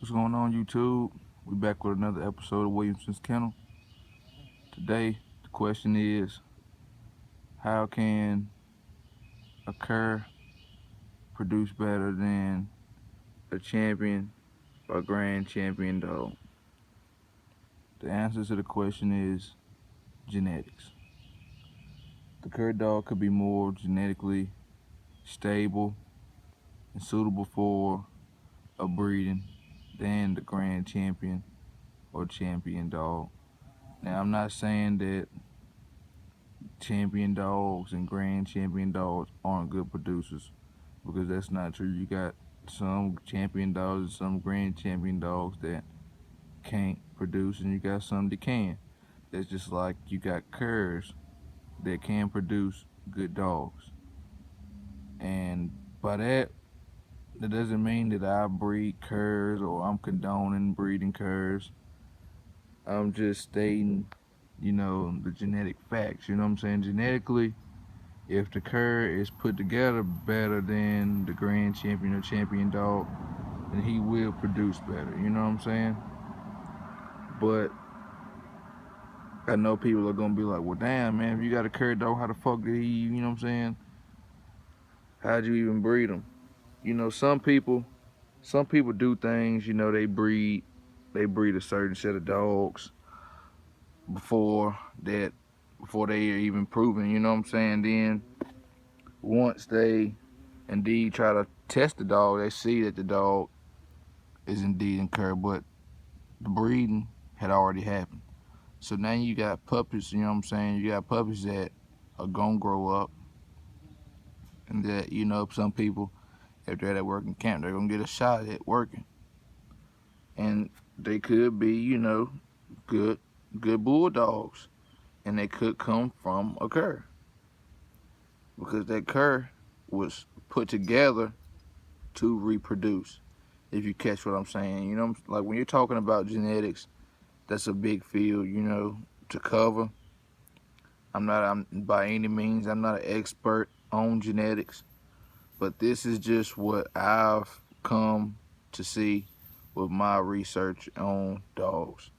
What's going on, YouTube? We back with another episode of Williamsons Kennel. Today, the question is, how can a cur produce better than a champion or grand champion dog? The answer to the question is genetics. The cur dog could be more genetically stable and suitable for a breeding than the grand champion or champion dog. Now, I'm not saying that champion dogs and grand champion dogs aren't good producers, because that's not true. You got some champion dogs and some grand champion dogs that can't produce, and you got some that can. That's just like you got curs that can produce good dogs. And by that doesn't mean that I breed curs or I'm condoning breeding curs. I'm just stating, the genetic facts. You know what I'm saying? Genetically, if the cur is put together better than the grand champion or champion dog, then he will produce better. You know what I'm saying? But I know people are gonna be like, well, damn, man, if you got a cur dog, how the fuck did he? You know what I'm saying? How'd you even breed him? Some people do things. They breed a certain set of dogs before that, before they are even proven. You know what I'm saying? Then once they indeed try to test the dog, they see that the dog is indeed incurred, but the breeding had already happened. So now you got puppies, you know what I'm saying? You got puppies that are gonna grow up, and that, some people, if they're at working camp, they're gonna get a shot at working. And they could be, good good bulldogs. And they could come from a cur. Because that cur was put together to reproduce. If you catch what I'm saying. Like when you're talking about genetics, that's a big field, to cover. I'm by any means, I'm not an expert on genetics, but this is just what I've come to see with my research on dogs.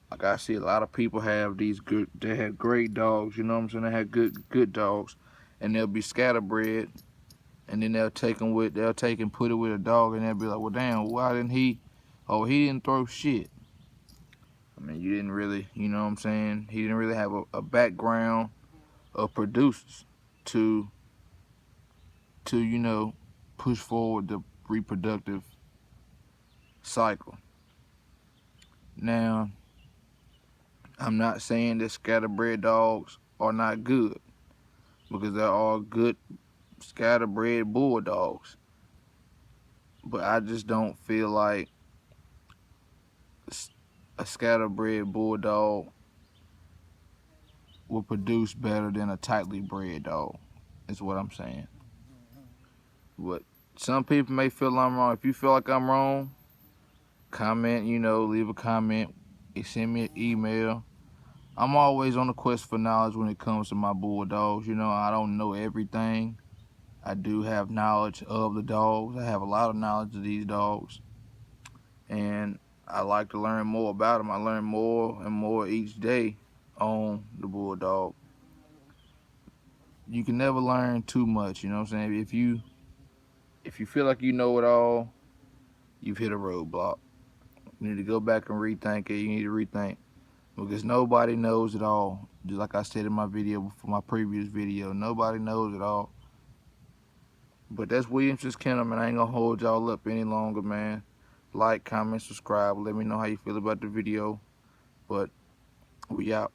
Like I see a lot of people they have great dogs, you know what I'm saying? They have good dogs, and they'll be scatterbred, and then they'll take and put it with a dog, and they'll be like, well, damn, why didn't he? Oh, he didn't throw shit. I mean, you didn't really, you know what I'm saying? He didn't really have a background of producers to push forward the reproductive cycle. Now, I'm not saying that scatterbred dogs are not good, because there are good scatterbred bulldogs, but I just don't feel like a scatterbred bulldog will produce better than a tightly bred dog, is what I'm saying. But some people may feel I'm wrong. If you feel like I'm wrong, comment, leave a comment, send me an email. I'm always on the quest for knowledge when it comes to my bulldogs. I don't know everything. I do have knowledge of the dogs. I have a lot of knowledge of these dogs, and I like to learn more about them. I learn more and more each day on the bulldog. You can never learn too much, you know what I'm saying? If you feel like you know it all, you've hit a roadblock. You need to go back and rethink it. You need to rethink, because nobody knows it all. Just like I said in my video before, my previous video, nobody knows it all. But that's Williamsons Kennel, man. I ain't gonna hold y'all up any longer, man. Like, comment, subscribe. Let me know how you feel about the video. But we out.